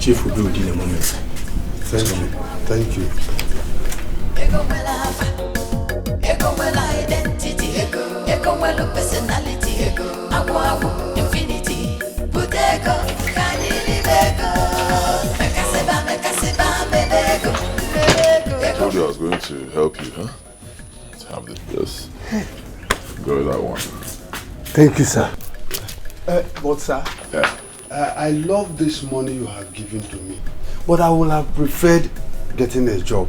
Chief will be within a moment. Thank you. Thank you. I told you I was going to help you, huh? Let's have this. Go with that one. Thank you, sir. But sir, Yeah. I love this money you have given to me, but I would have preferred getting a job.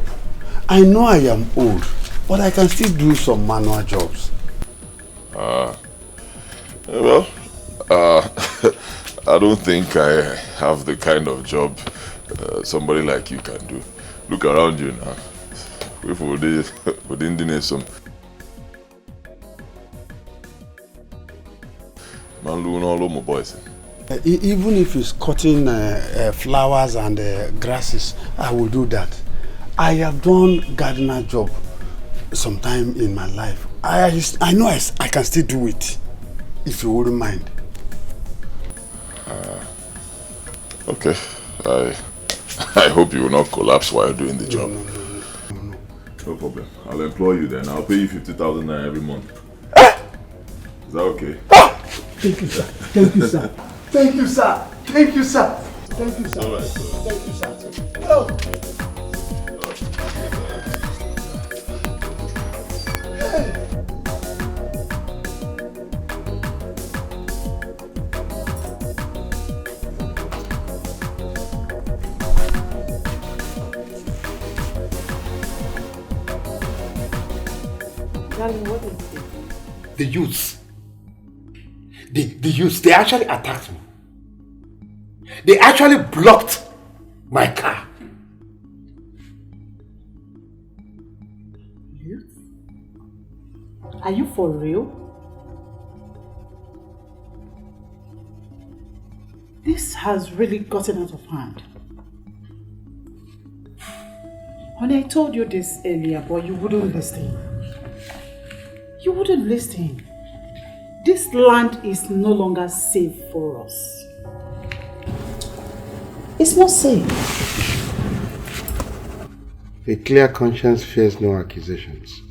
I know I am old, but I can still do some manual jobs. Well, I don't think I have the kind of job somebody like you can do. Look around you now. We didn't do some. Man, doing all over my boys. Even if it's cutting flowers and grasses, I will do that. I have done gardener job sometime in my life. I know I can still do it, if you wouldn't mind. Okay. I hope you will not collapse while doing the job. No problem. I'll employ you then. I'll pay you 50,000 naira every month. Is that okay? Thank you, sir. Thank you, sir. Thank you, sir. Thank you, sir. Thank you, sir. All right. Thank you, sir. Oh. Darling, what is it? The youths. The youths, they actually attacked me. They actually blocked my car. Youth? Are you for real? This has really gotten out of hand. Honey, I told you this earlier, but you wouldn't listen. You wouldn't listen. This land is no longer safe for us. It's not safe. A clear conscience fears no accusations.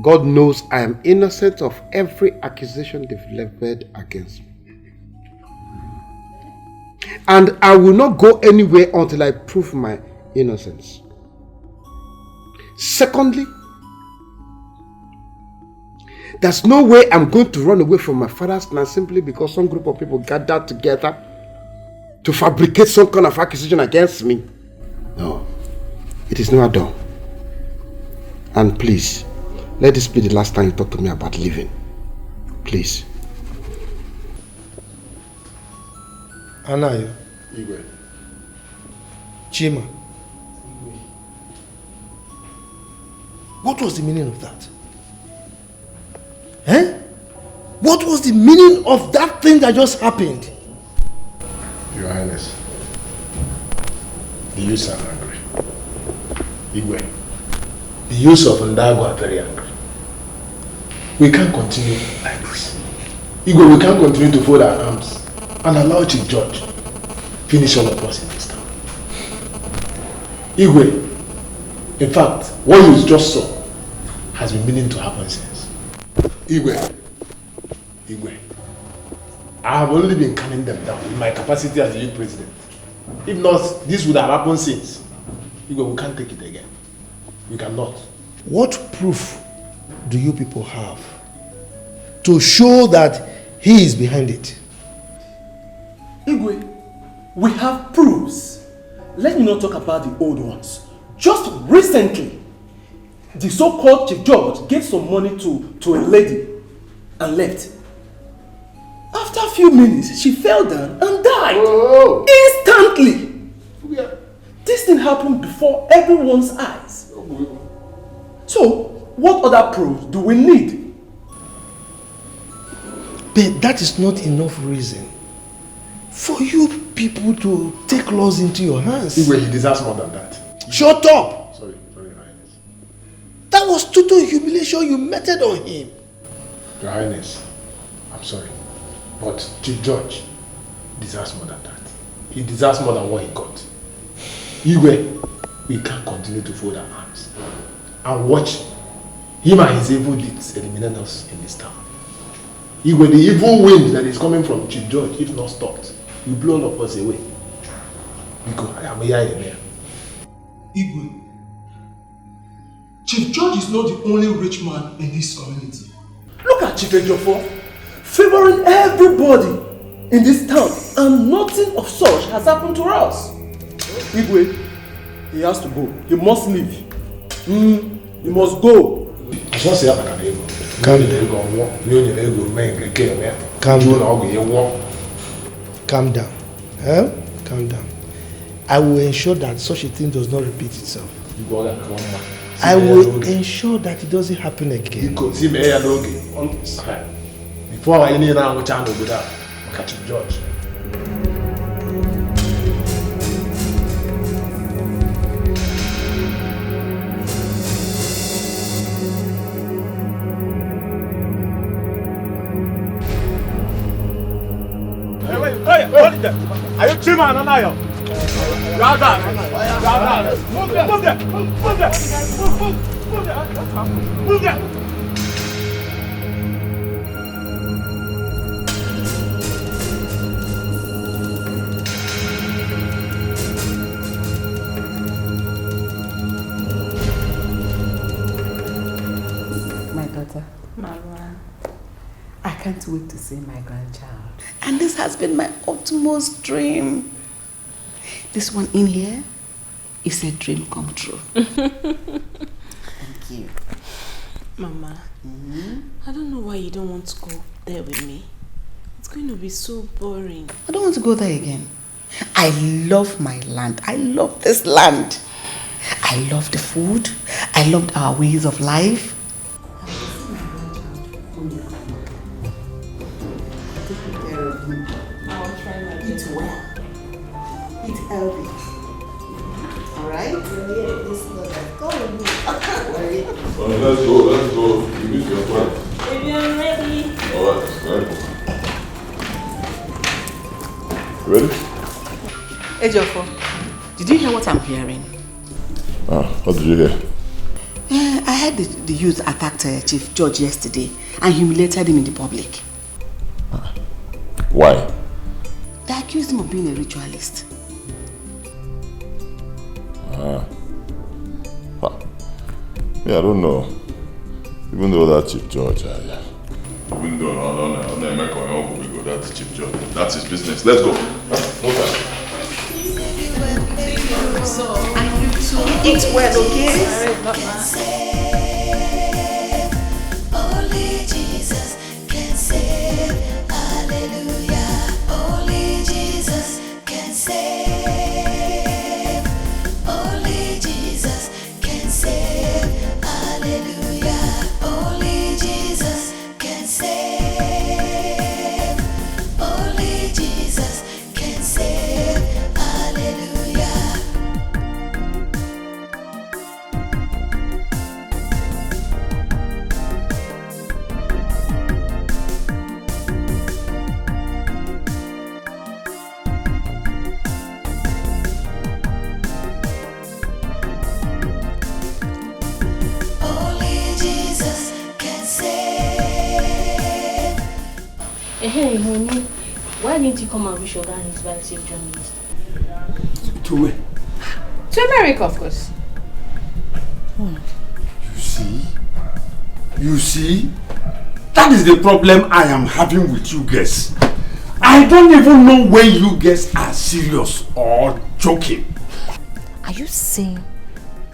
God knows I am innocent of every accusation they've leveled against me. And I will not go anywhere until I prove my innocence. Secondly, there's no way I'm going to run away from my father's land simply because some group of people gathered together to fabricate some kind of accusation against me. No, it is not done. And please, let this be the last time you talk to me about leaving. Please. Anayo. Igwe. Chima. What was the meaning of that? Eh? What was the meaning of that thing that just happened? Your Highness, the youths are angry. Igwe, the youths of Ndago are very angry. We can't continue like this. Igwe, we can't continue to fold our arms and allow Chief Judge finish all of us in this town. Igwe, in fact, what you just saw has been meaning to happen since. Igwe, I have only been calming them down in my capacity as the youth president. If not, this would have happened since. Igwe, we can't take it again. We cannot. What proof do you people have to show that he is behind it? Igwe, we have proofs. Let me not talk about the old ones. Just recently, the so-called Chief Judge gave some money to a lady and left. After a few minutes, she fell down and died. Whoa. Instantly. Yeah. This thing happened before everyone's eyes. So, what other proofs do we need? But that is not enough reason for you people to take laws into your hands. Igwe, he deserves more than that. Shut up! Sorry, Your Highness. That was total humiliation you meted on him. Your Highness, I'm sorry, but Chief Judge deserves more than that. He deserves more than what he got. Igwe, we can't continue to fold our arms and watch him and his evil deeds eliminate us in this town. Igwe, the evil wind that is coming from Chief George, if not stopped, will blow all of us away. Because I am here. Igwe, Chief George is not the only rich man in this community. Look at Chief Ejiofor, favoring everybody in this town, and nothing of such has happened to us. Igwe, he has to go. He must leave. He must go. Calm down. Calm down. I will ensure that such a thing does not repeat itself. I will ensure that it doesn't happen again. Before I need to channel with that, catch George. Are you Chima and Anayo? Grab that! Move there! Move there! Move there! Move there! Move there! My daughter. Mama. I can't wait to see my grandchild. And this has been my utmost dream. This one in here is a dream come true. Thank you. Mama, I don't know why you don't want to go there with me. It's going to be so boring. I don't want to go there again. I love my land. I love this land. I love the food. I loved our ways of life. Eat well. Eat healthy. Alright? Go with me. Let's go. You meet your friend. Baby, I'm ready. Alright, ready? Ejiofor, did you hear what I'm hearing? What did you hear? I heard the youth attacked Chief George yesterday and humiliated him in the public. Why? They accused him of being a ritualist. Yeah, I don't know. Even though that's Chief George, even though I don't make my uncle we go, that's Chief George. That's his business. Let's go. So, and you too. Eat well, okay? Only Jesus can save. Hallelujah. Only Jesus can save. Only Jesus can save. Hallelujah. Only Jesus can save. Only Jesus can save. Hallelujah. Only Jesus can save. Hey, honey, why didn't you come and wish your guy and his wife safe journeys? To where? To America, of course. You see? That is the problem I am having with you guys. I don't even know when you guys are serious or joking. Are you saying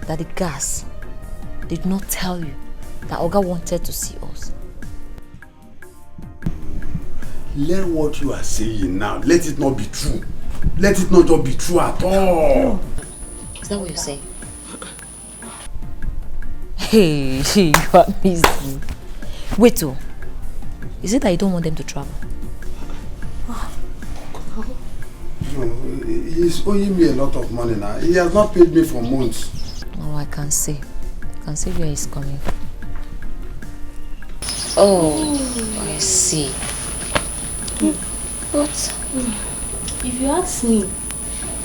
that the gas did not tell you that Oga wanted to see us? Let what you are saying now, let it not be true. Let it not just be true at all. Is that what you're saying? Hey, you got me. Wait, oh. Is it that you don't want them to travel? No, he's owing me a lot of money now. He has not paid me for months. Oh, I can see. I can see where he's coming. Oh, I see. But if you ask me,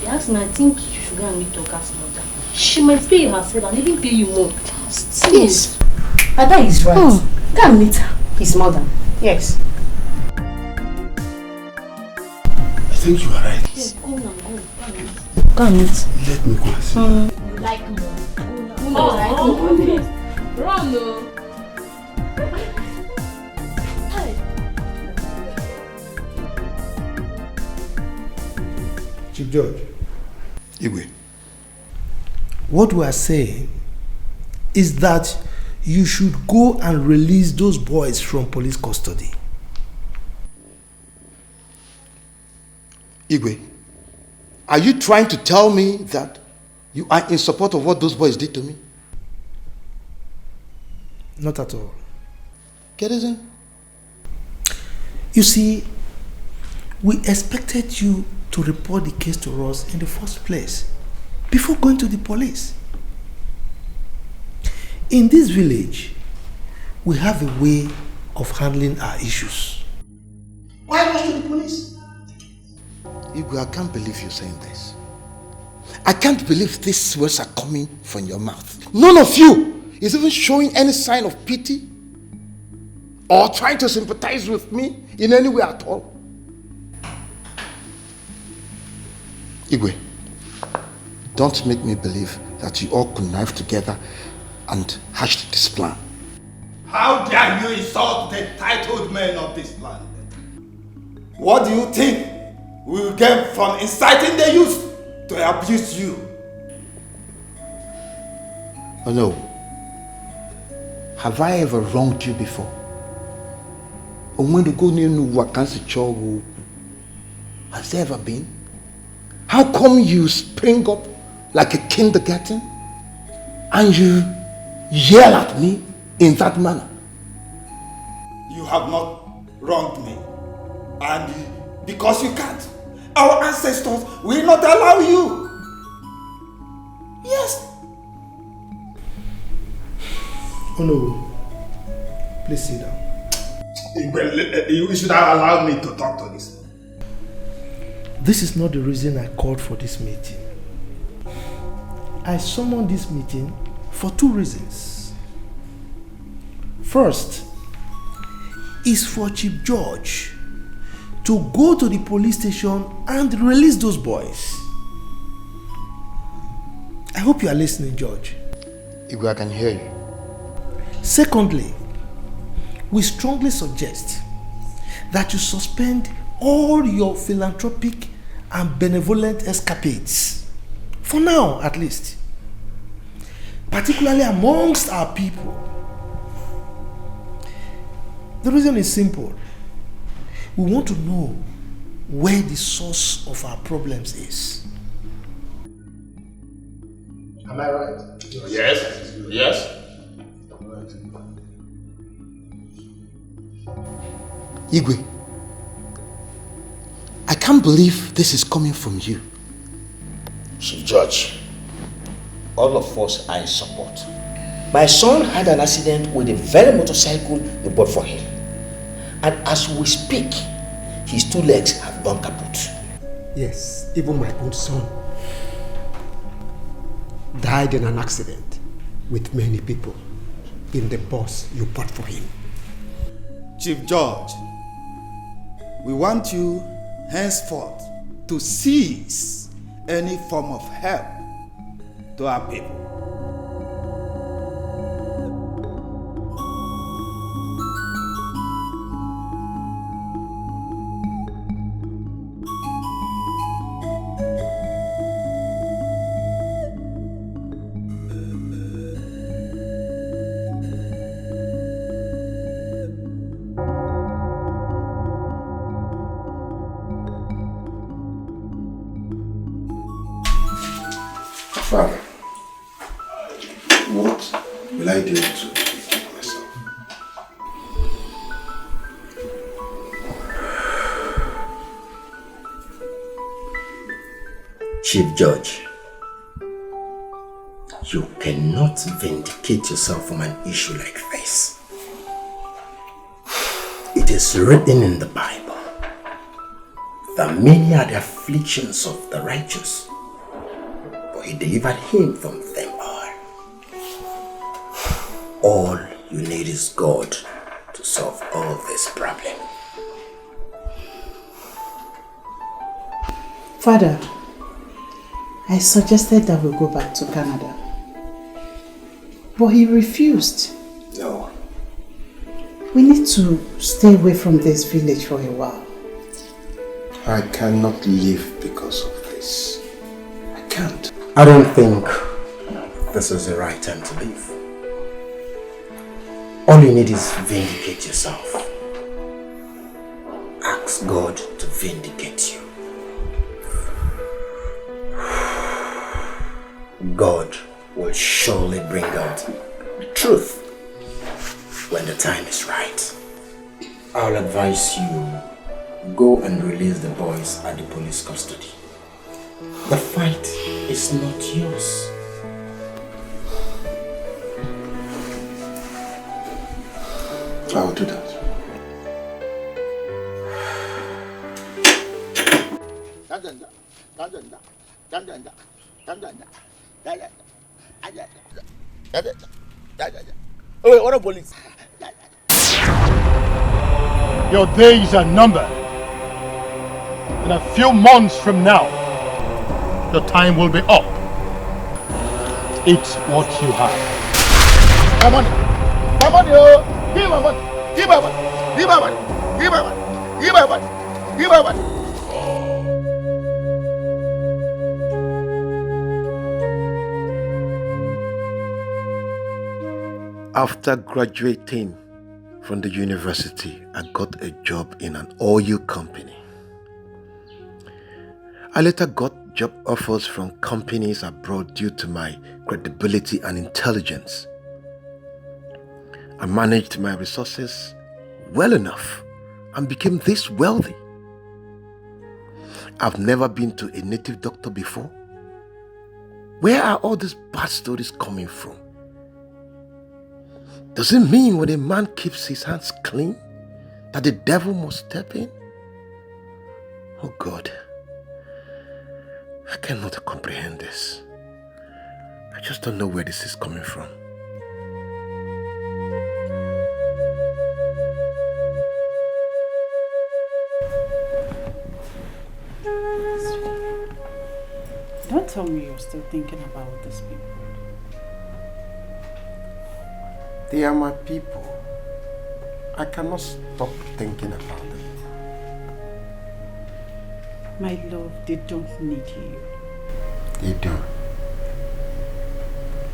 Yes, and I think you should go and meet Oga's mother. She might pay you herself and even pay you more. Yes. Ada is right. Go and meet her, his mother. Yes. I think you are right. Yes, go now, go and meet. Go and meet. Let me go and see. You like me? Run, no. Chief George. Igwe. What we are saying is that you should go and release those boys from police custody. Igwe, are you trying to tell me that you are in support of what those boys did to me? Not at all. Get it in? You see, we expected you to report the case to us in the first place before going to the police. In this village, we have a way of handling our issues. Why rush to the police? Igwe, I can't believe you're saying this. I can't believe these words are coming from your mouth. None of you is even showing any sign of pity or trying to sympathize with me in any way at all. Igwe, don't make me believe that you all connived together and hatched this plan. How dare you insult the titled men of this land? What do you think we will get from inciting the youth to abuse you? Oh no. Have I ever wronged you before? Or when you go near Wakansi, has there ever been? How come you spring up like a kindergarten and you yell at me in that manner? You have not wronged me. And because you can't, our ancestors will not allow you. Yes. Oh no. Please sit down. You should have allowed me to talk to this. This is not the reason I called for this meeting. I summoned this meeting for two reasons. First, is for Chief George to go to the police station and release those boys. I hope you are listening, George. Igwe, I can hear you. Secondly, we strongly suggest that you suspend all your philanthropic and benevolent escapades. For now, at least. Particularly amongst our people. The reason is simple. We want to know where the source of our problems is. Am I right? Yes. Yes. Igwe, I can't believe this is coming from you. Chief Judge, all of us are in support. My son had an accident with the very motorcycle you bought for him. And as we speak, his two legs have gone kaput. Yes, even my own son died in an accident with many people in the bus you bought for him. Chief George, we want you henceforth to cease any form of help to our people. Father, what will I do to myself? Chief Judge, you cannot vindicate yourself from an issue like this. It is written in the Bible that many are the afflictions of the righteous, he delivered him from them all. All you need is God to solve all this problem. Father, I suggested that we go back to Canada. But he refused. No. We need to stay away from this village for a while. I cannot live because of this. I can't. I don't think this is the right time to leave. All you need is vindicate yourself. Ask God to vindicate you. God will surely bring out the truth when the time is right. I'll advise you, go and release the boys at the police custody. The fight is not yours. I will do that. Wait, what a police? Your days are numbered. In a few months from now, your time will be up. It's what you have. Come on. Come on, yo. Give my money. Give my money. Give my money. Give my money. Give my money. Give my money. After graduating from the university, I got a job in an oil company. I later got job offers from companies abroad due to my credibility and intelligence. I managed my resources well enough and became this wealthy. I've never been to a native doctor before. Where are all these bad stories coming from? Does it mean when a man keeps his hands clean that the devil must step in? Oh God, I cannot comprehend this. I just don't know where this is coming from. Don't tell me you're still thinking about these people. They are my people. I cannot stop thinking about them. My love, they don't need you. They do.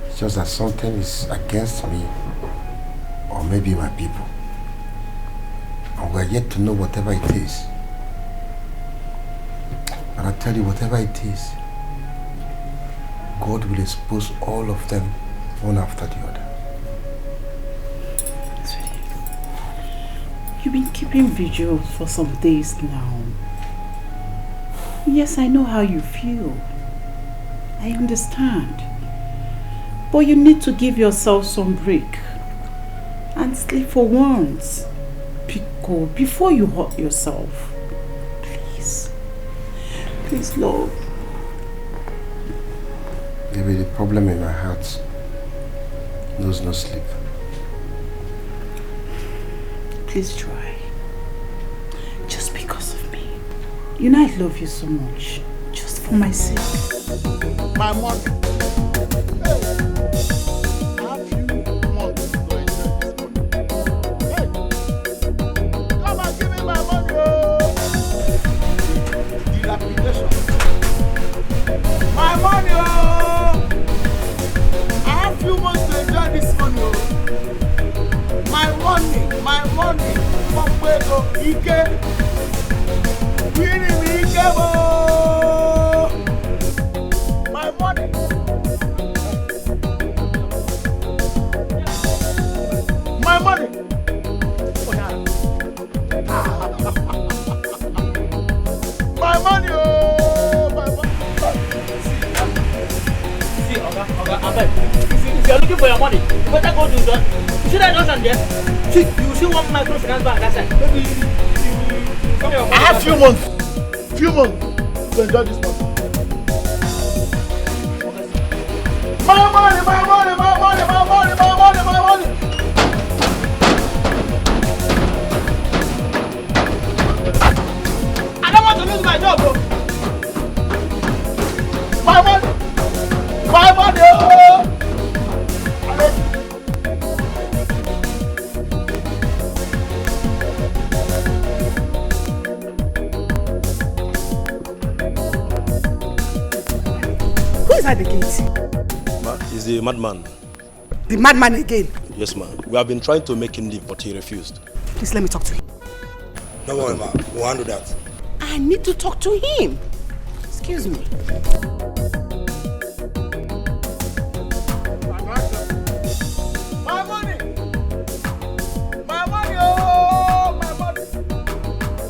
It's just that something is against me, or maybe my people. And we're yet to know whatever it is. But I tell you, whatever it is, God will expose all of them one after the other. You've been keeping vigil for some days now. Yes, I know how you feel. I understand. But you need to give yourself some break and sleep for once. Before you hurt yourself. Please. Please, love. Maybe the problem in my heart knows no sleep. Please try. Just because of me. You know I love you so much. Just for my sake. My money. My money, oh! I have few months to enjoy this money, oh! My money, from Puerto Ike. Ini Ike, oh! My money. My money. Oh, yeah. My money, oh! My money. See, if you're looking for your money, you better go to that. You see that junction there? See, you see one microfinance bank that side. Maybe I have few months to enjoy this money. My money, my money, my money, my money, my money, my money. I don't want to lose my job, bro. My money. My money. Oh. Who is at the gate? Ma, he's the madman. The madman again? Yes, ma. We have been trying to make him leave, but he refused. Please let me talk to him. Don't worry, ma. We'll handle that. I need to talk to him. Excuse me. My money! My money, oh! My money!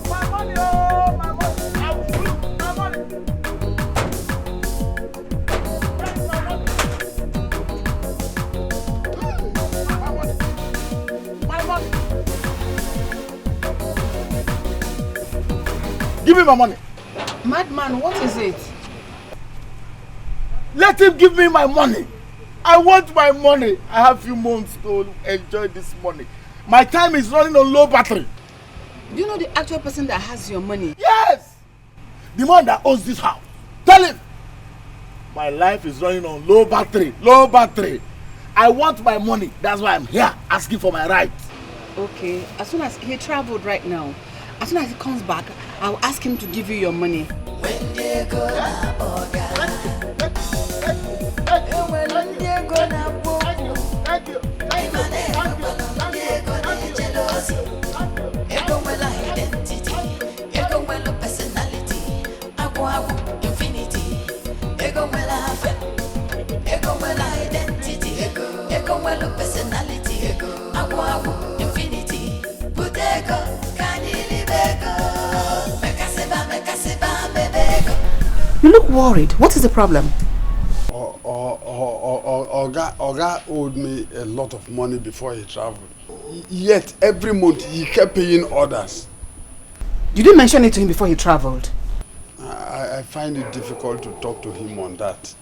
My money, oh! My money! I will lose my money! Where's my money? My money! Give me my money! Madman, what is it? Let him give me my money! I want my money. I have few months to enjoy this money. My time is running on low battery. Do you know the actual person that has your money? Yes! The man that owns this house. Tell him. My life is running on low battery. Low battery. I want my money. That's why I'm here asking for my rights. Okay. As soon as he traveled right now, as soon as he comes back, I'll ask him to give you your money. When they go na boga. You look worried. What is the problem? Oga owed me a lot of money before he traveled. Yet every month he kept paying others. You didn't mention it to him before he traveled. I find it difficult to talk to him on that.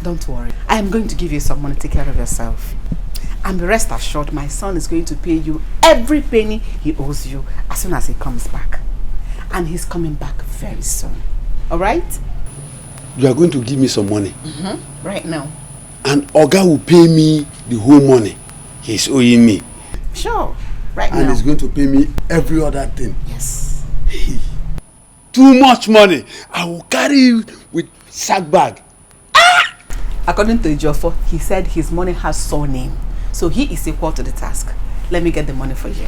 Don't worry. I am going to give you some money. Take care of yourself. And rest assured, my son is going to pay you every penny he owes you as soon as he comes back. And he's coming back very soon. Alright? You are going to give me some money? Right now. And Oga will pay me the whole money he's owing me. Sure. Right and now. he's going to pay me every other thing. Yes. Too much money. I will carry you with sack bag. According to Ejiofor, he said his money has surname. So he is equal to the task. Let me get the money for you.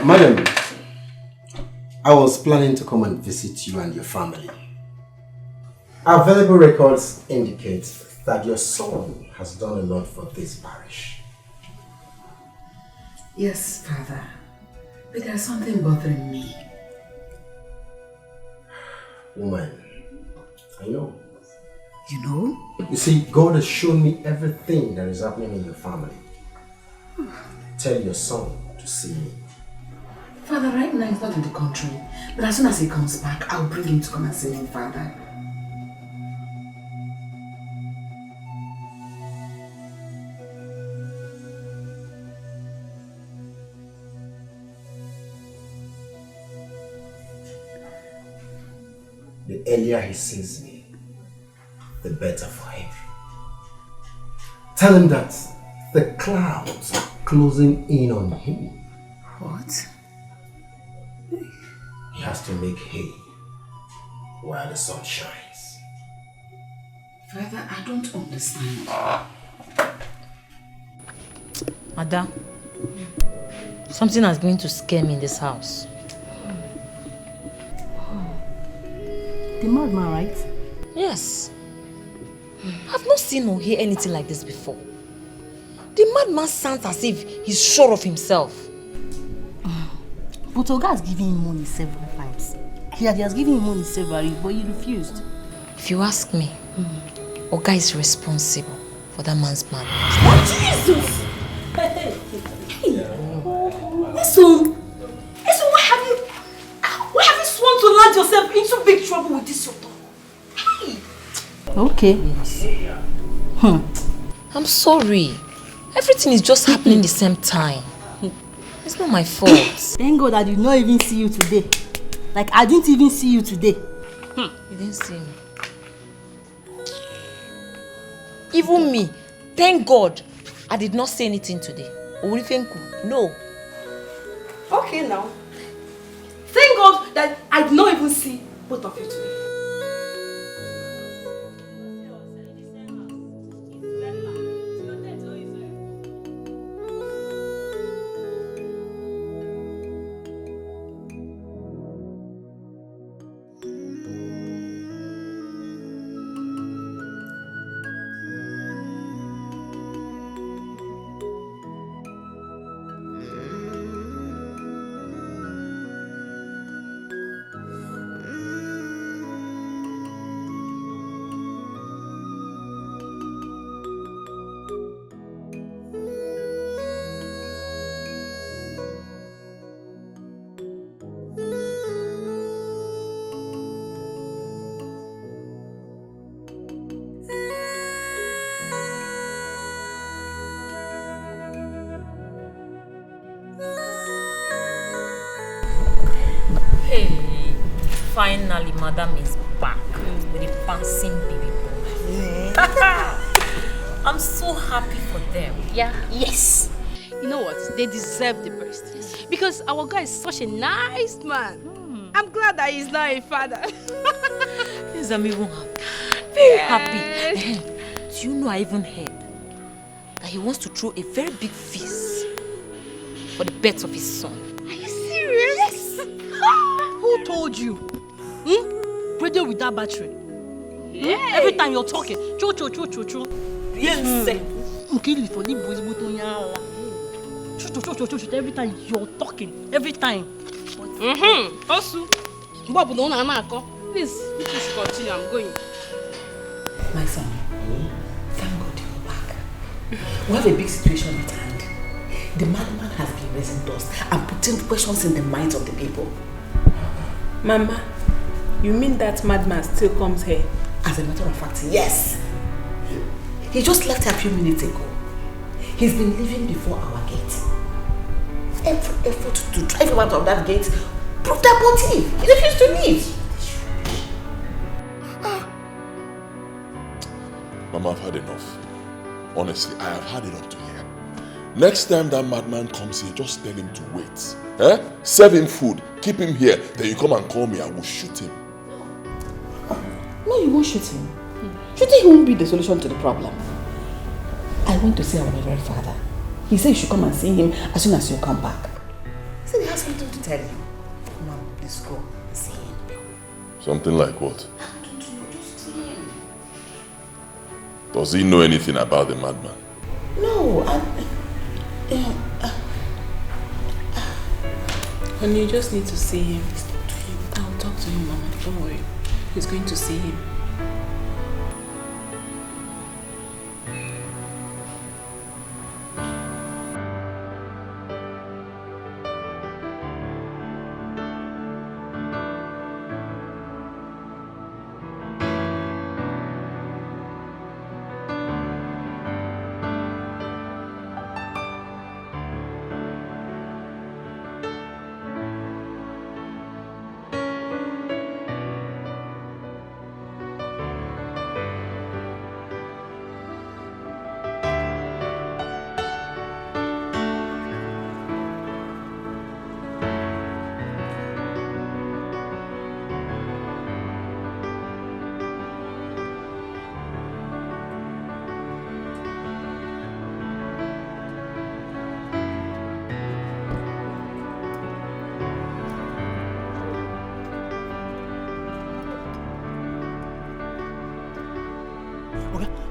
Madam, I was planning to come and visit you and your family. Available records indicate that your son has done a lot for this parish. Yes, Father. But there's something bothering me. Woman, I know. You know? You see, God has shown me everything that is happening in your family. Tell your son to see me. Father, right now he's not in the country. But as soon as he comes back, I'll bring him to come and see me, Father. The earlier he sees me, the better for him. Tell him that the clouds are closing in on him. What? He has to make hay while the sun shines. Father, I don't understand. Ada, something is going to scare me in this house. The madman, right? Yes. I've not seen or heard anything like this before. The madman sounds as if he's sure of himself. But Oga has given him money several times. He has given him money several, but he refused. If you ask me, Oga is responsible for that man's madness. Oh, Jesus! Hey! Listen! with this your talk? Hey! Okay. Yes. I'm sorry. Everything is just happening the same time. It's not my fault. Thank God I did not even see you today. Like, I didn't even see you today. You didn't see me. Even me, thank God I did not say anything today. No. Okay now. Thank God that I did not even see both of you today. Finally, Madam is back with a bouncing baby boy. I'm so happy for them. Yeah. Yes. You know what? They deserve the best. Because our guy is such a nice man. I'm glad that he's not a father. Yes, I'm even happy. Very happy. Do you know I even heard that he wants to throw a very big feast for the birth of his son? Are you serious? Who told you? Radio with that battery. Yes. Every time you're talking, cho. Yes. Every time you're talking, every time. Also, please, you should continue. I'm going. My son, thank God you're back. We have a big situation at hand. The madman has been raising dust and putting questions in the minds of the people. Mama, you mean that madman still comes here? As a matter of fact, yes. He just left a few minutes ago. He's been living before our gate. Every effort to drive him out of that gate proved that motive. He refused to leave. Mama, I've had enough. Honestly, I have had enough to hear. Next time that madman comes here, just tell him to wait. Serve him food, keep him here, then you come and call me, I will shoot him. No, you won't shoot him. Shooting won't be the solution to the problem. I went to see our reverend father. He said you should come and see him as soon as you come back. He said he has something to tell you. Mom, let's go and see him. Something like what? Does he know anything about the madman? No, Honey, you just need to see him. I'll talk to him, Mama. Don't worry. He's going to see him.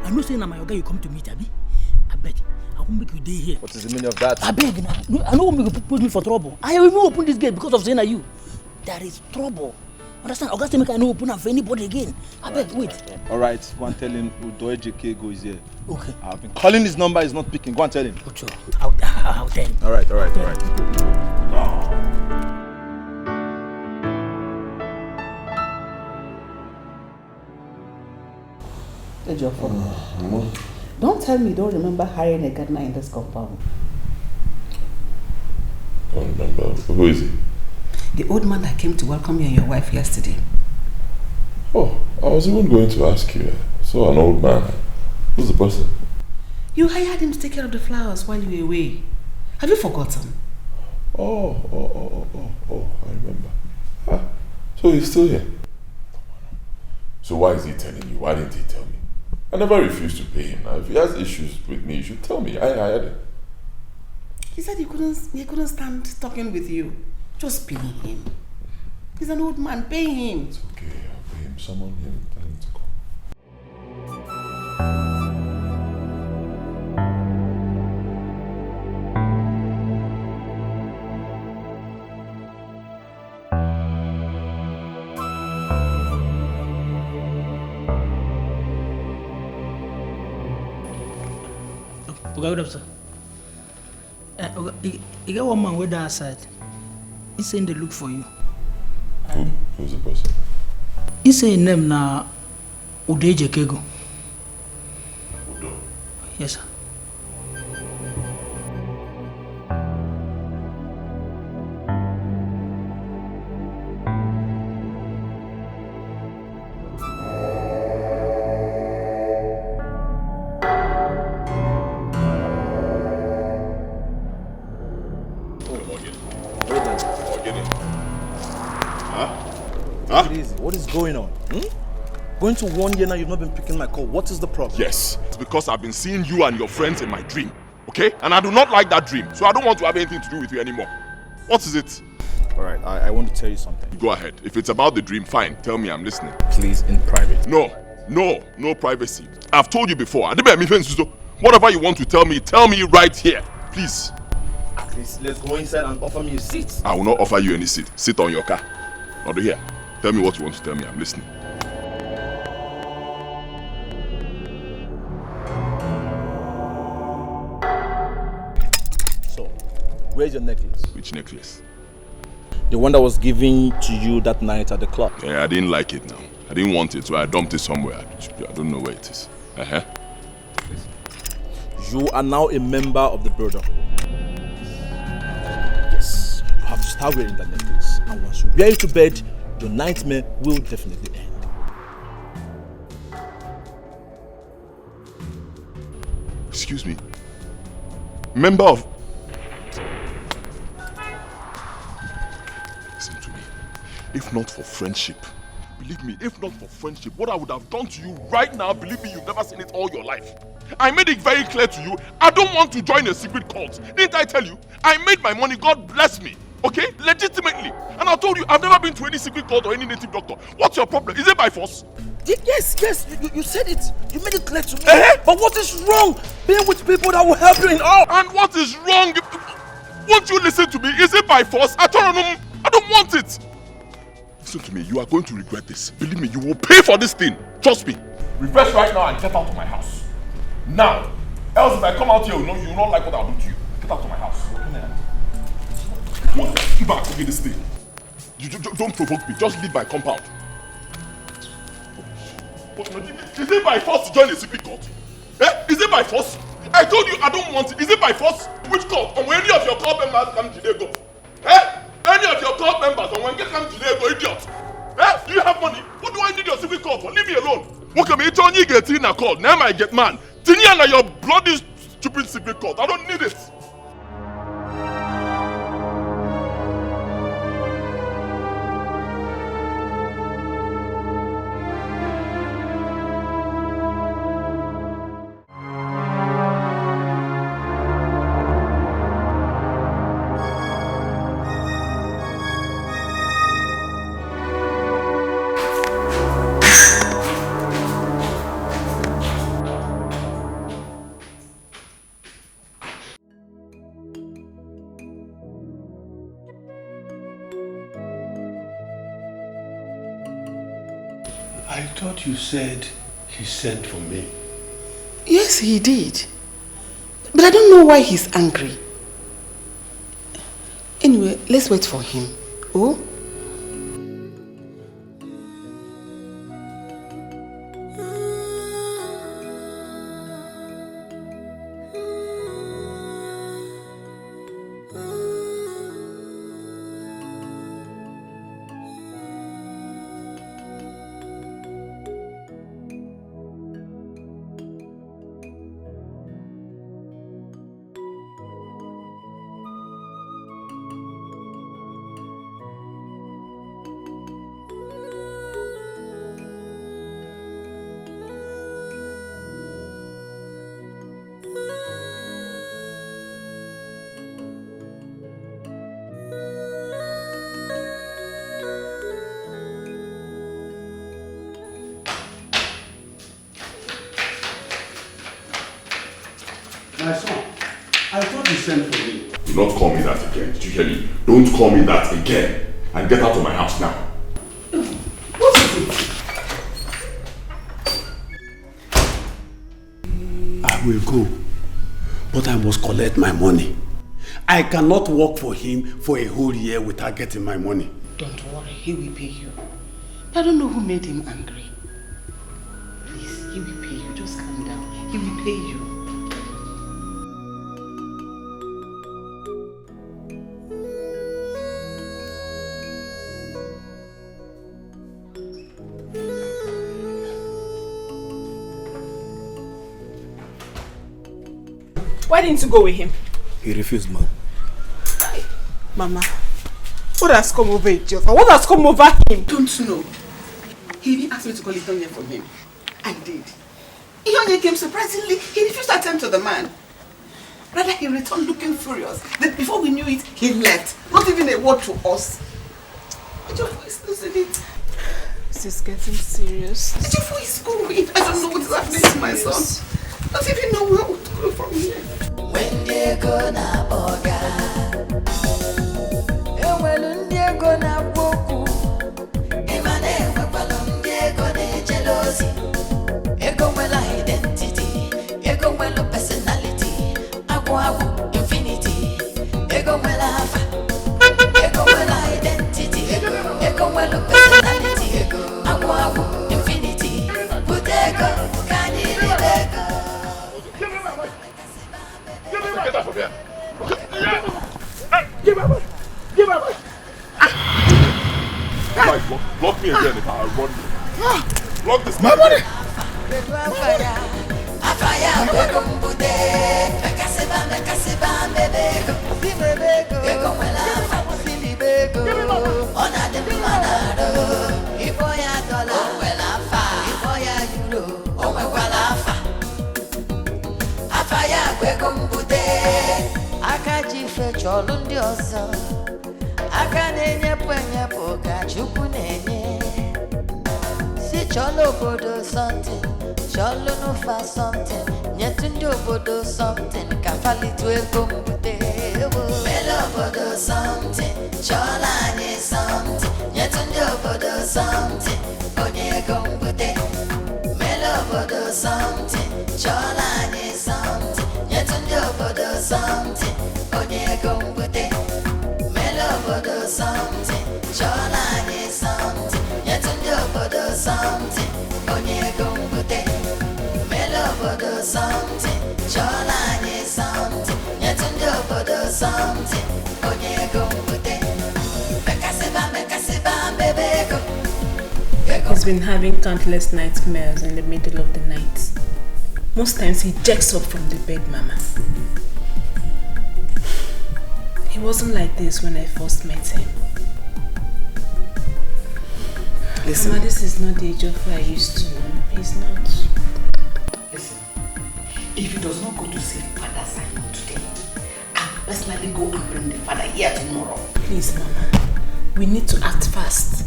I'm not saying that my guy you come to meet, Abi. I bet I won't make you day here. What is the meaning of that? I beg now. I don't want me to put me for trouble. I will not open this gate because of saying that you. There is trouble. Understand? August make I no open up for anybody again. I beg, wait. Alright, go and tell him Udoe JK go is here. Okay. I've been calling his number, he's not picking. Go and tell him. Sure. I'll tell him. Alright. Don't tell me you don't remember hiring a gardener in this compound. I don't remember. Who is he? The old man that came to welcome you and your wife yesterday. Oh, I was even going to ask you. So an old man. Who's the person? You hired him to take care of the flowers while you were away. Have you forgotten? Oh, I remember. So he's still here? So why is he telling you? Why didn't he tell me? I never refused to pay him. Now, if he has issues with me, he should tell me. I hired him. He said he couldn't stand talking with you. Just pay him. He's an old man. Pay him. It's okay. I'll pay him. Summon him. Tell him to come. Good up, sir. You got one man with that side. He's saying they look for you. Who's the person? He's saying name na Udeje Kego. Udo? Yes, sir. What is going on? Going to 1 year now, you've not been picking my call. What is the problem? Yes, it's because I've been seeing you and your friends in my dream. Okay? And I do not like that dream. So I don't want to have anything to do with you anymore. What is it? Alright, I want to tell you something. Go ahead. If it's about the dream, fine. Tell me, I'm listening. Please, in private. No privacy. I've told you before. Whatever you want to tell me right here. Please. Please, let's go inside and offer me a seat. I will not offer you any seat. Sit on your car. Not here. Tell me what you want to tell me. I'm listening. So, where's your necklace? Which necklace? The one that was given to you that night at the club. Yeah, I didn't like it now. I didn't want it, so I dumped it somewhere. I don't know where it is. You are now a member of the Brotherhood. Yes, you have to start wearing that necklace. And once you wear it to bed, your nightmare will definitely end. Excuse me. Member of... Listen to me. If not for friendship, believe me, if not for friendship, what I would have done to you right now, believe me, you've never seen it all your life. I made it very clear to you, I don't want to join a secret cult. Didn't I tell you? I made my money, God bless me. Okay? Legitimately. And I told you, I've never been to any secret cult or any native doctor. What's your problem? Is it by force? Yes, you said it. You made it clear to me. But what is wrong being with people that will help you in all? And what is wrong? Won't you listen to me? Is it by force? I don't want it. Listen to me, you are going to regret this. Believe me, you will pay for this thing. Trust me. Reverse right now and get out of my house. Now. Else if I come out here, you will not like what I'll do to you. Get out of my house. Give back, okay, this thing. You don't provoke me. Just leave my compound. Is it by force to join a secret cult? Is it by force? I told you I don't want it. Is it by force? Which cult? And when any of your cult members come today, go. Any of your cult members, and when they come today, go, idiot. Do you have money? What do I need your secret cult for? Leave me alone. Okay, me tell you get in a cult. Now I get man. Tiniana, your bloody stupid secret cult. I don't need it. I thought you said he sent for me. Yes, he did. But I don't know why he's angry. Anyway, let's wait for him. Oh? sent for me. Do not call me that again. Did you hear me? Don't call me that again. And get out of my house now. What is it? I will go, but I must collect my money. I cannot work for him for a whole year without getting my money. Don't worry, he will pay you. I don't know who made him angry. Please, he will pay you. Just calm down. He will pay you. Why didn't you go with him? He refused, Mom. Mama, what has come over Idiot? What has come over him? Don't know. He didn't ask me to call his Itonye from him. I did. Itonye came surprisingly. He refused to attend to the man. Rather, he returned looking furious. Then before we knew it, he left. Not even a word to us. Ejiofor is losing it. This is getting serious. Ejiofor is going. I don't know what is happening to my son. I don't even know where to go from here. When they go na boga, when they go na boku, Emane when they go na jealousy, ego well identity, ego well personality, agu infinity, ego well alpha, ego well identity, ego well personality, agu infinity, butego kani rebeko. Get out from here. Give up. Give up. Block me again if I run you. Block this. My money. Akaji fecholu ndị ọzọ aka na-enyepụ enyepụ ka Chukwu na-enye si chọlụ obodo something chọlụ n'ụfa something nyetụ ndị obodo something ka falitu ego mbute mele obodo something chọlụ anyị something nyetụ ndị obodo something onye ego mbute mele obodo something chọlụ anyị something nyetụ ndị obodo something onye ego mbute mele obodo something chọlụ anyị something nyetụ ndị obodo something onye ego mbute mele obodo something chọlụ anyị something nyetụ ndị obodo something onye ego mbute mekasiba mbebe ego. He's been having countless nightmares in the middle of the night. Most times he jerks up from the bed, Mama. He wasn't like this when I first met him. Listen. Mama, this is not the Ejiofor I used to know. He's not. Listen, if he does not go to see Father Simon today, I'll personally go and bring the father here tomorrow. Please, Mama. We need to act fast.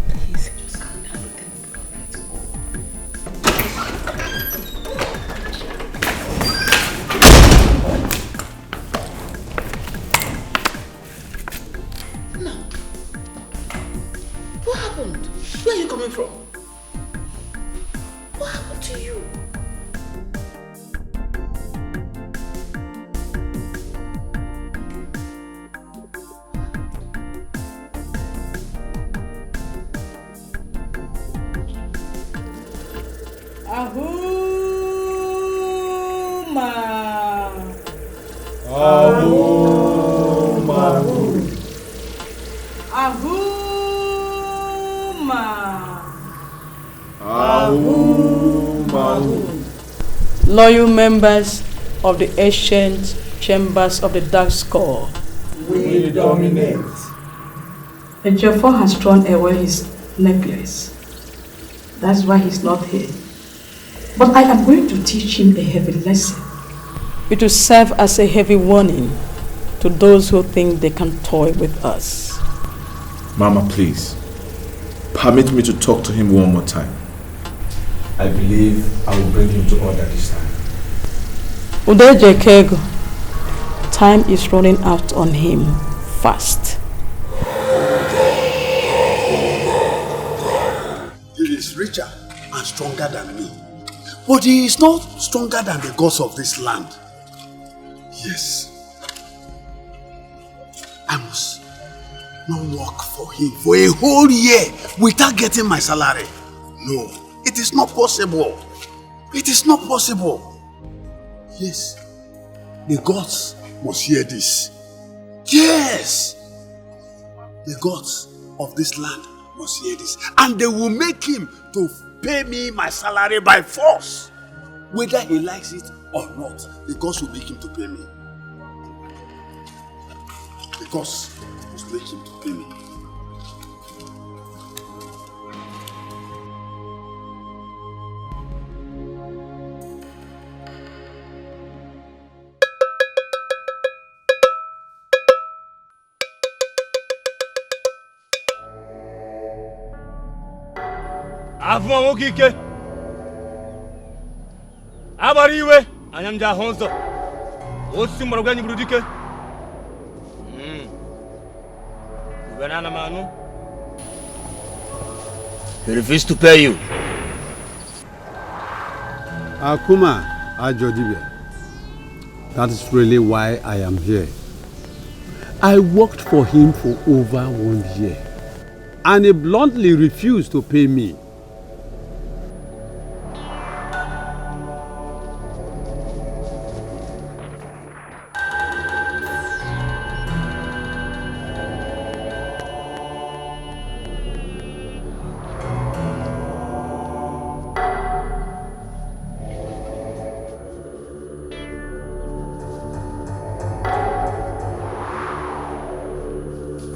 Please, just calm down. No. What happened? Where are you coming from? What happened to you? Loyal members of the ancient chambers of the dark skull. We dominate. Ejiofor has thrown away his necklace. That's why he's not here. But I am going to teach him a heavy lesson. It will serve as a heavy warning to those who think they can toy with us. Mama, please. Permit me to talk to him one more time. I believe I will bring him to order this time. Udejekego, time is running out on him fast. He is richer and stronger than me. But he is not stronger than the gods of this land. Yes. I must not work for him for a whole year without getting my salary. No, it is not possible. It is not possible. Yes, the gods must hear this. Yes, the gods of this land must hear this. And they will make him to pay me my salary by force. Whether he likes it or not, the gods will make him to pay me. The gods must make him to pay me. Avant Okike Abariwe Anyamja Honso Osimorogani Brudike Banana Manu. He refused to pay you. Akuma Ajodibe. That is really why I am here. I worked for him for over 1 year. And he bluntly refused to pay me.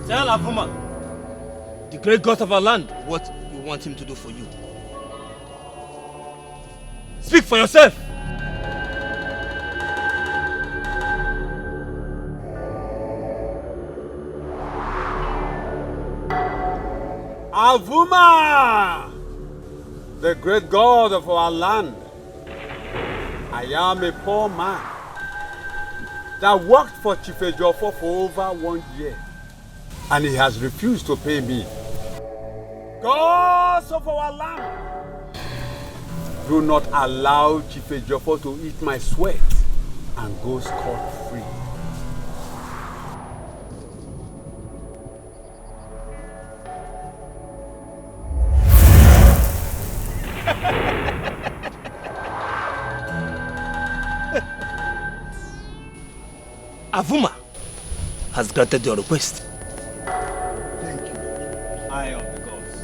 Tell Avuma, the great god of our land, what you want him to do for you. Speak for yourself. Avuma, the great god of our land. I am a poor man that worked for Chief Ejiofor for over 1 year. And he has refused to pay me. Gods of our land, do not allow Chief Ejiofor to eat my sweat and go scot-free. Avuma has granted your request. Eye of the gods.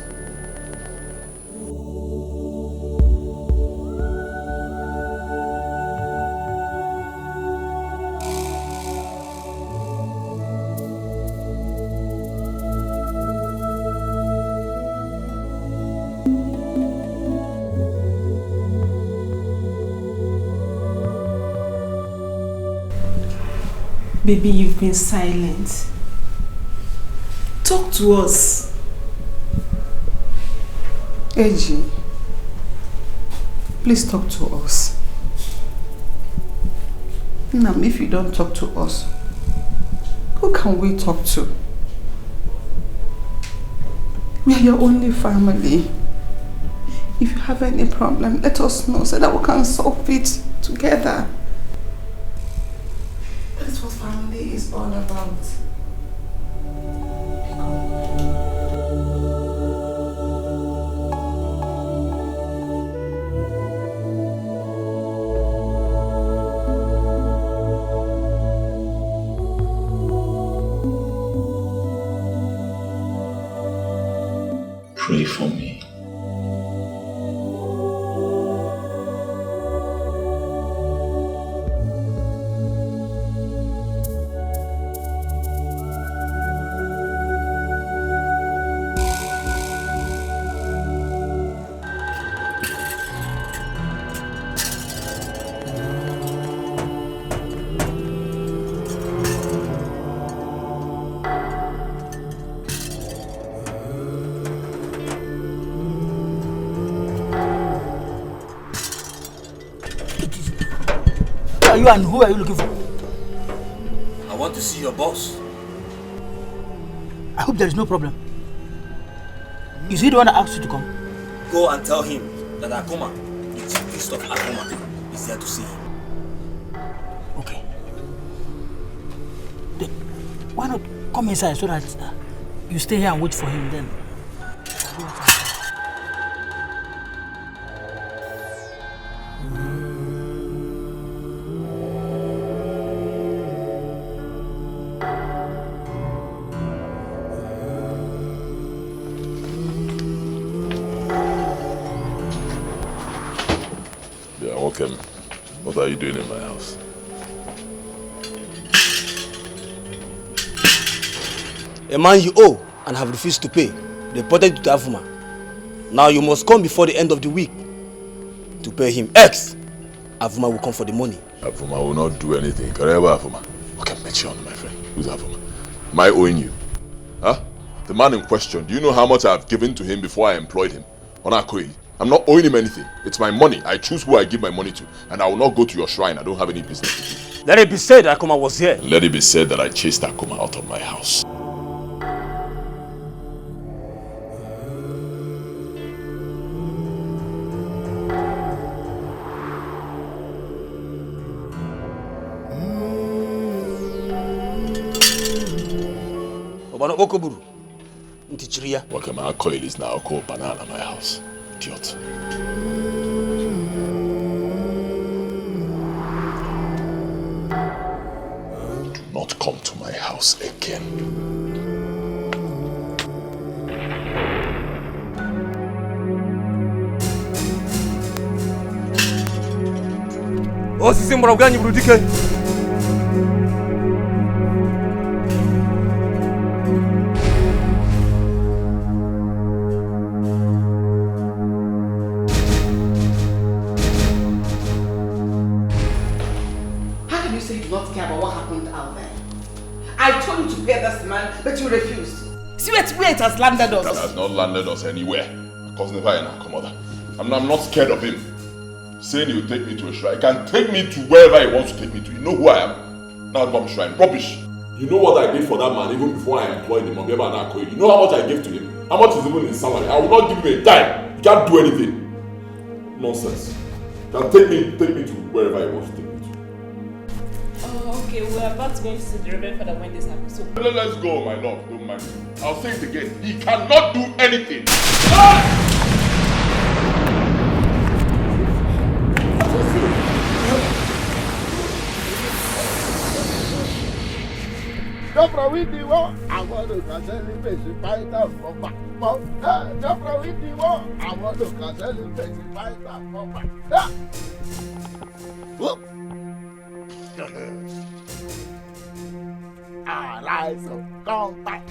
Baby, you've been silent. Talk to us. Eji, please talk to us. Now, if you don't talk to us, who can we talk to? We are your only family. If you have any problem, let us know so that we can solve it together. That is what family is all about. Pray for me. you and who are you looking for? I want to see your boss. I hope there is no problem. Is he the one that asked you to come? Go and tell him that Akuma, the chief priest of Akuma, is there to see him. Okay. Then, why not come inside so that you stay here and wait for him then? What are you doing in my house? A man you owe and have refused to pay, reported you to Afuma. Now you must come before the end of the week to pay him X. Afuma will come for the money. Afuma will not do anything. Kareba Afuma. Okay, meet you on, my friend. Who's Afuma? Am I owing you? Huh? The man in question, do you know how much I've given to him before I employed him? Onakoi. I'm not owing him anything. It's my money. I choose who I give my money to. And I will not go to your shrine. I don't have any business with you. Let it be said that Akuma was here. Let it be said that I chased Akuma out of my house. Okay, my coil is now called banana my house. Idiot. Do not come to my house again. Oh, sisi mwanagani bro Dikeh. I told you to pay this man, but you refused. See where it has landed us. That has not landed us anywhere. Because never in Akomoda. I'm not scared of him. Saying he will take me to a shrine. He can take me to wherever he wants to take me to. You know who I am? Now come shrine. Rubbish. You know what I did for that man even before I employed him. You know how much I gave to him? How much is even his salary? I will not give him a dime. He can't do anything. Nonsense. He can take me to wherever he wants to take me. Okay, we're about to go to see the Reverend Father when this happens. So let's go, my love. Don't mind me. I'll say it again. He cannot do anything. I want to cancel the basic fighter from back. I want to cancel the basic fighter from back. Rise of contact.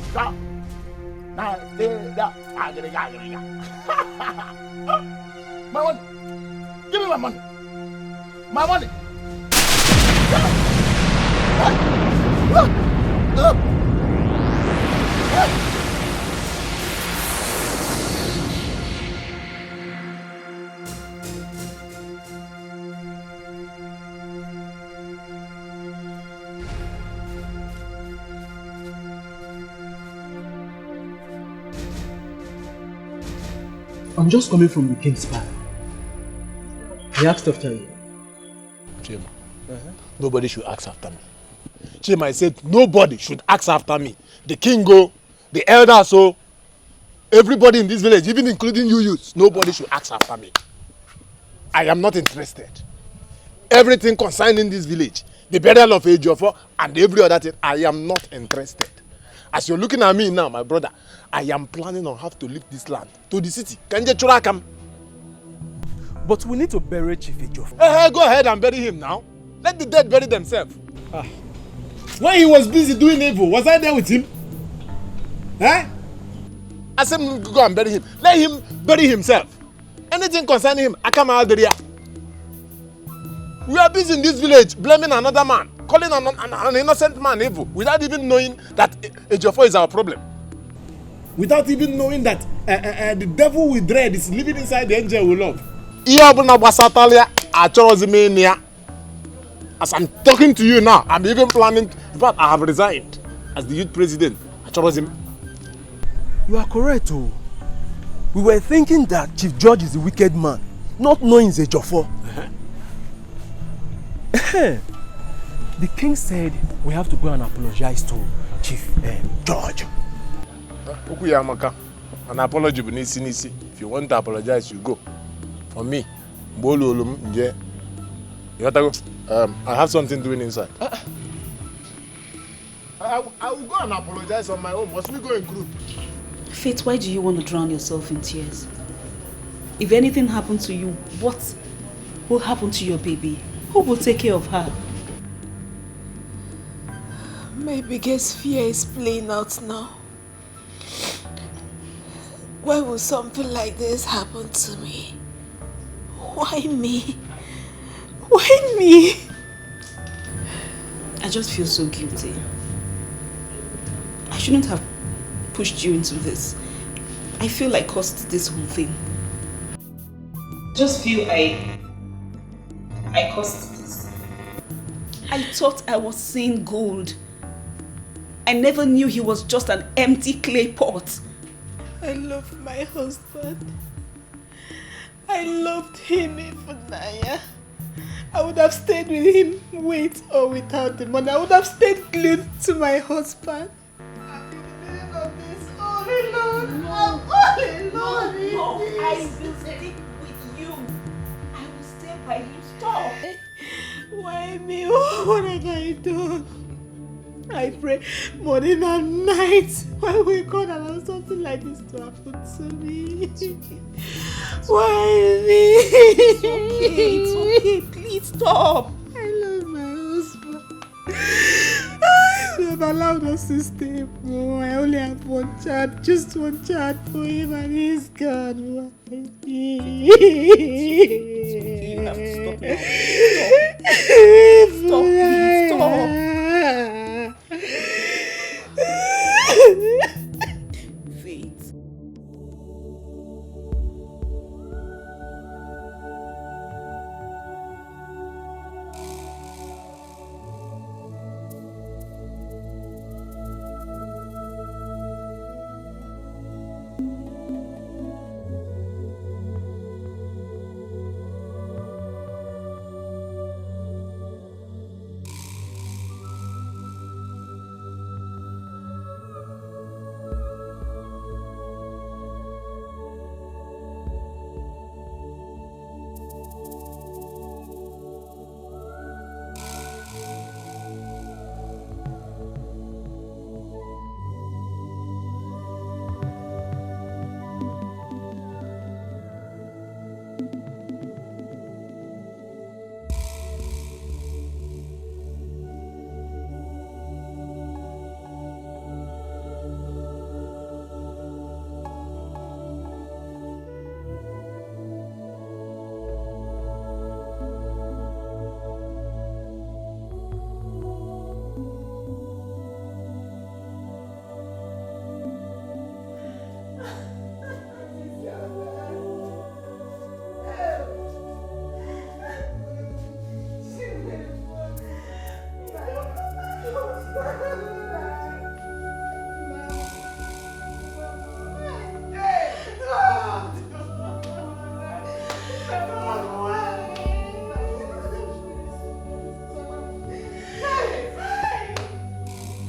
My money. Give me my money. My money. I'm just coming from the king's palace. He asked after you. Chima, nobody should ask after me. Chima, I said nobody should ask after me. The king go, the elders so, everybody in this village, even including you youths, nobody should ask after me. I am not interested. Everything concerning this village, the burial of Ejiofor and every other thing, I am not interested. As you're looking at me now, my brother, I am planning on how to leave this land to the city. But we need to bury Chief Ejiofor. Hey, go ahead and bury him now. Let the dead bury themselves. When he was busy doing evil, was I there with him? Eh? I said go and bury him. Let him bury himself. Anything concerning him, I come out there. We are busy in this village blaming another man, calling an innocent man evil, without even knowing that Ejiofor is our problem. Without even knowing that the devil we dread is living inside the angel we love. As I'm talking to you now, I'm even planning, in fact, I have resigned as the youth president. I chose him. You are correct, oh. We were thinking that Chief George is a wicked man, not knowing he's a Jofo. The king said we have to go and apologize to Chief George. An apology be nisi. If you want to apologize, you go. For me, I have something doing inside. I will go and apologize on my own. Must we go in group? Faith, why do you want to drown yourself in tears? If anything happened to you, what will happen to your baby? Who will take care of her? My biggest fear is playing out now. Why would something like this happen to me? Why me? Why me? I just feel so guilty. I shouldn't have pushed you into this. I feel I caused this whole thing. Just feel I caused this. I thought I was seeing gold. I never knew he was just an empty clay pot. I loved my husband. I loved him even Naya. I would have stayed with him with or without the money. I would have stayed glued to my husband. I'm in the middle of this all alone. I'm all alone. No, I will stick with you. I will stay by you. Stop. Why me? What have I done? I pray morning and night. Why will God allow something like this to happen to me? Why me? It's okay. Please stop. I love my husband. You have allowed us to stay poor. I only have one child, just one child for him, and he's gone. Why me? You have to stop now. Stop.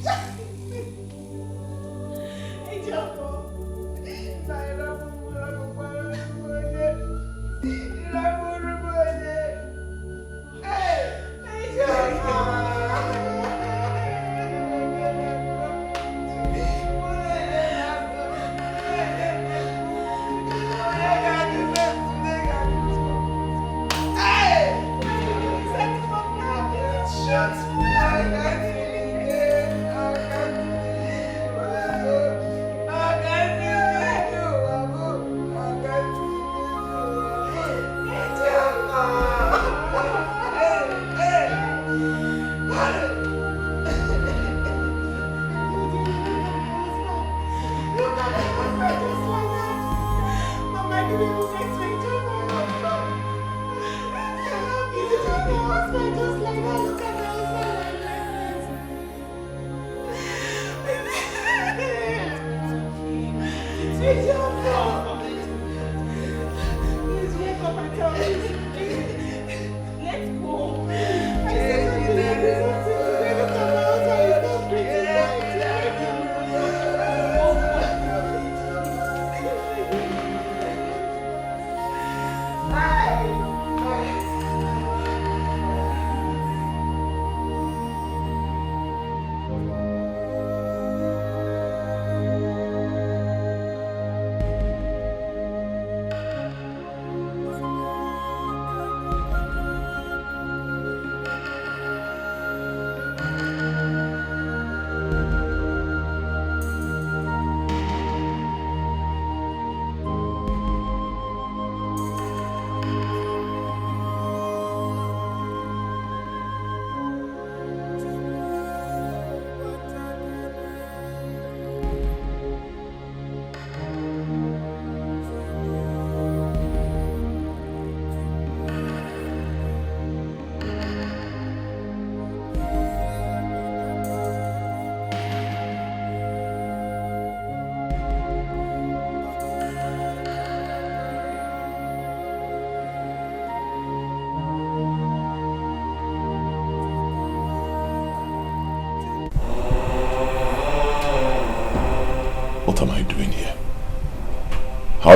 Stop, please, stop. Just like that, look at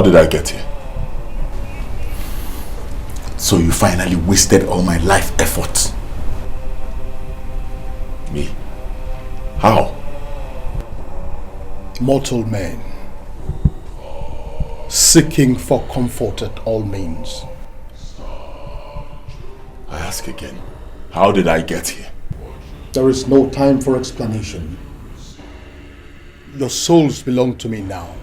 did I get here? So you finally wasted all my life effort. Me? How? Mortal men, seeking for comfort at all means. I ask again, how did I get here? There is no time for explanation. Your souls belong to me now.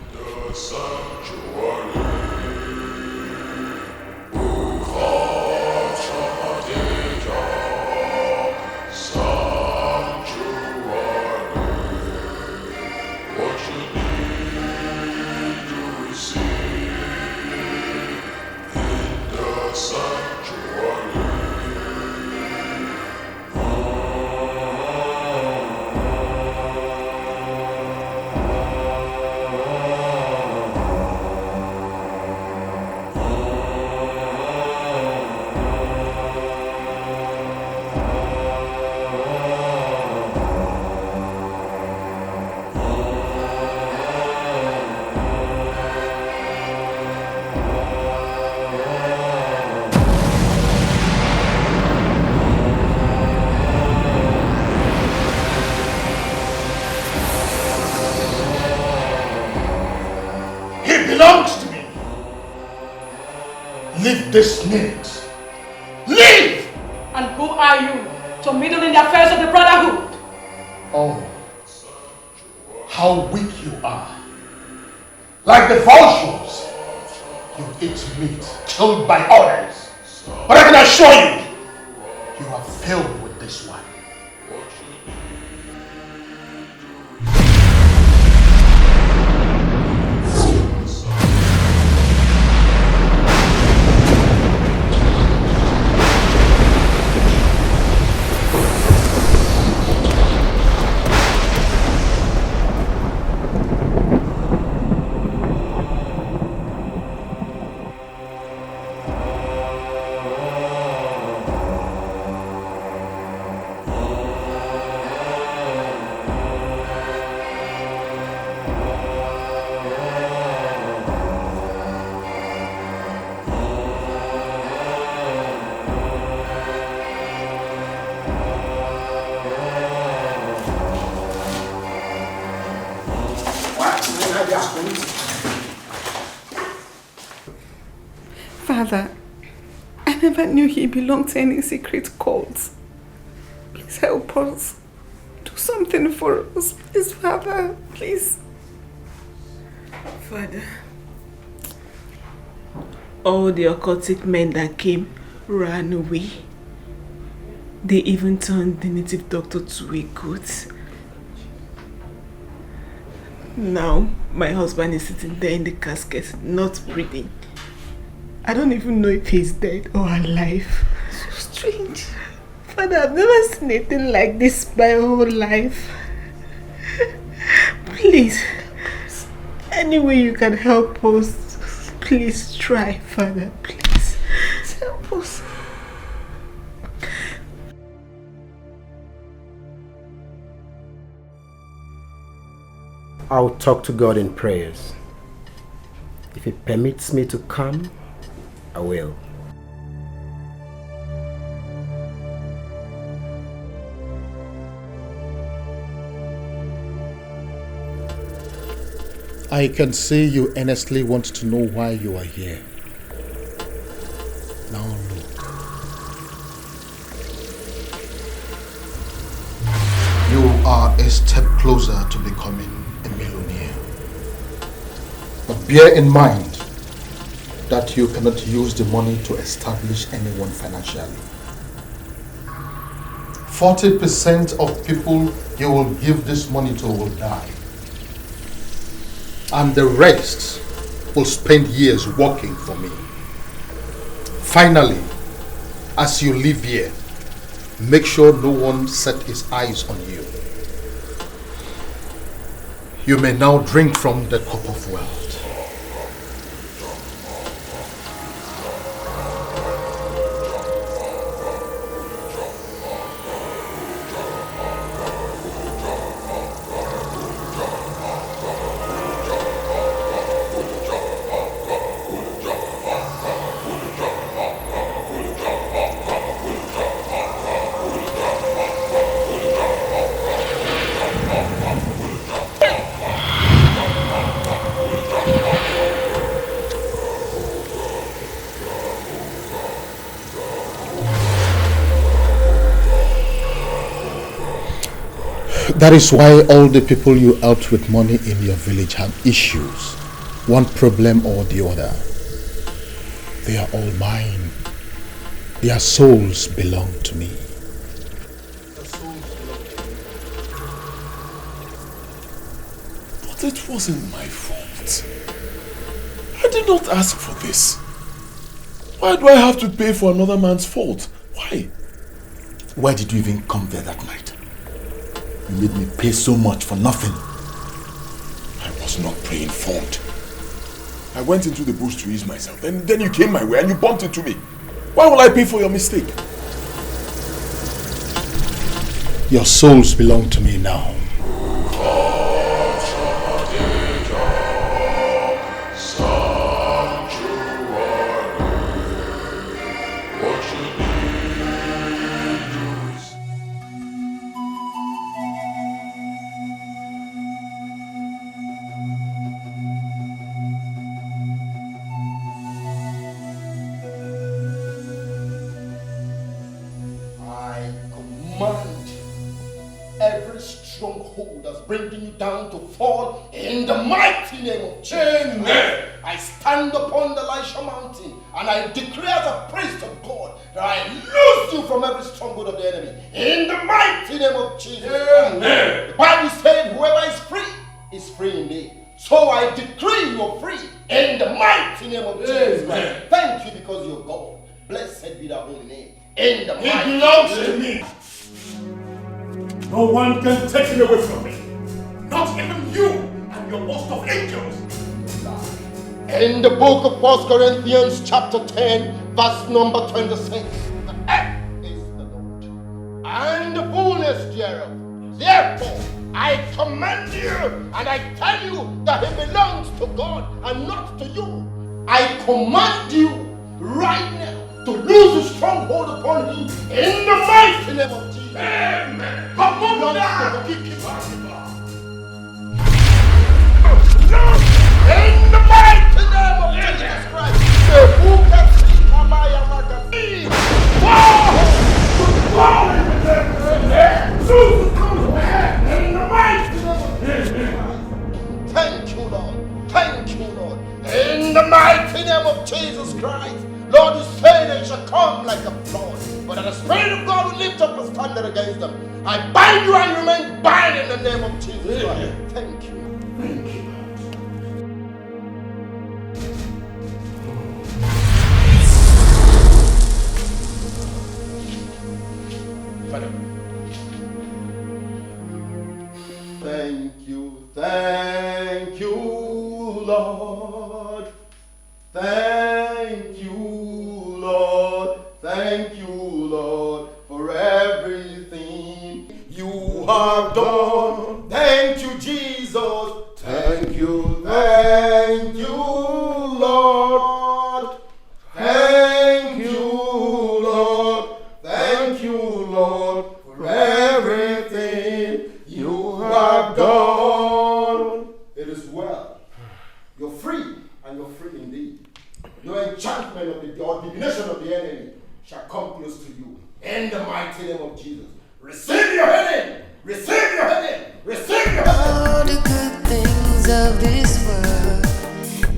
This minute. Leave! And who are you to meddle in the affairs of the Brotherhood? Oh, how weak you are. Like the vultures, you eat meat killed by others. But I can assure you, you have failed with this one. Father, I never knew he belonged to any secret cults. Please help us. Do something for us. Please, Father, please. Father, all the occultic men that came ran away. They even turned the native doctor to a goat. Now, my husband is sitting there in the casket, not breathing. I don't even know if he's dead or alive. So strange. Father, I've never seen anything like this my whole life. Please, any way you can help us, please try, Father, please. Help us. I'll talk to God in prayers. If He permits me to come, I will. I can see you earnestly want to know why you are here. Now look. You are a step closer to becoming a millionaire. But bear in mind that you cannot use the money to establish anyone financially. 40% of people you will give this money to will die. And the rest will spend years working for me. Finally, as you live here, make sure no one set his eyes on you. You may now drink from the cup of wealth. That is why all the people you helped with money in your village have issues, one problem or the other. They are all mine. Their souls belong to me. But it wasn't my fault. I did not ask for this. Why do I have to pay for another man's fault? Why? Why did you even come there that night? You made me pay so much for nothing. I was not praying fault. I went into the bush to ease myself, and then you came my way and you bumped into me. Why will I pay for your mistake? Your souls belong to me now. Bringing you down to fall in the mighty name of Jesus. Amen. I stand upon the Elisha mountain and I declare as a priest of God that I loose you from every stronghold of the enemy in the mighty name of Jesus. Amen. The Bible said whoever is free indeed. So I decree you're free in the mighty name of Jesus. Amen. Thank you because you're God. Blessed be the holy name. In the mighty name. It belongs to me. No one can take it away from me. Not even you and your host of angels. In the book of 1 Corinthians chapter 10, verse number 26, the earth is the Lord, and the fullness thereof. Therefore, I command you, and I tell you that it belongs to God and not to you. I command you right now to lose a stronghold upon him in the mighty name of Jesus. Amen. Come on now. In the mighty name of Jesus Christ, who can see Kamaya Magazine? In the mighty name of Jesus. Thank you, Lord. Thank you, Lord. In the mighty name of Jesus Christ. Lord, you say they shall come like a flood, but that the Spirit of God will lift up a standard against them. I bind you and remain bound in the name of Jesus Christ. Thank you. Thank you. Thank you, Lord. Thank you, Lord. Thank you, Lord, for everything you have done. Thank you, Jesus. Thank you, Lord. Thank you, Lord. Thank you, Lord, for everything you have done. It is well. You're free, and you're free indeed. No enchantment of the or divination of the enemy shall come close to you. In the mighty name of Jesus. Receive your healing! Receive your healing! Receive your healing! All the good things of this world,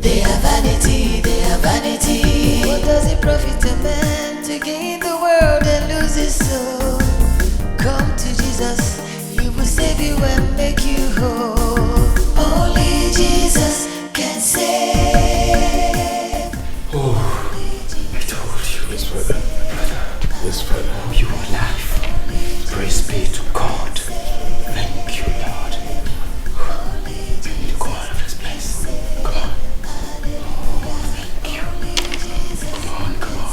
they are vanity, they are vanity. What does it profit a man to gain the world and lose his soul? Come to Jesus, he will save you and make you whole. Only Jesus can save. Oh, I told you. Yes, Father. Yes, Father. You are life. Praise be to God. Thank you, Lord. I need to go out of this place. Come on. Oh, thank you. Come on.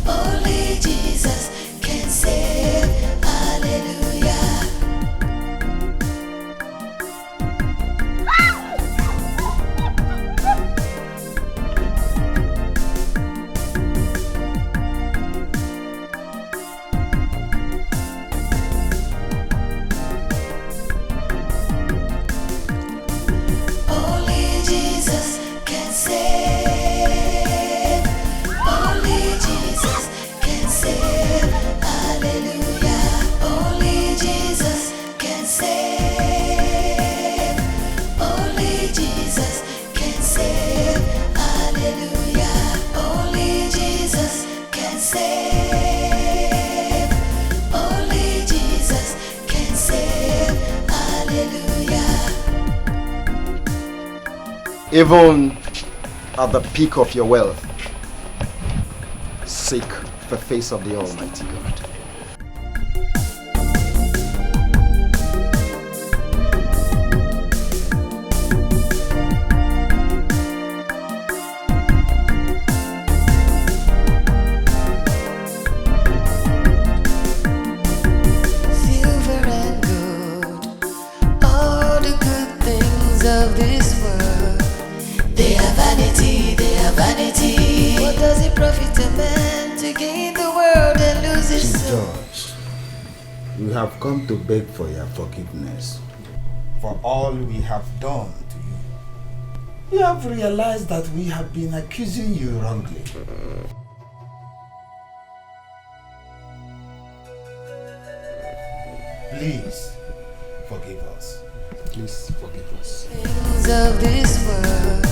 Only Jesus can save. Hallelujah. Even at the peak of your wealth, seek the face of the Almighty God. Silver and gold, all the good things of this world, they are vanity, they are vanity. What does it profit a man to gain the world and lose his soul? George, we have come to beg for your forgiveness for all we have done to you. We have realized that we have been accusing you wrongly. Please forgive us. Please forgive us. Things of this world,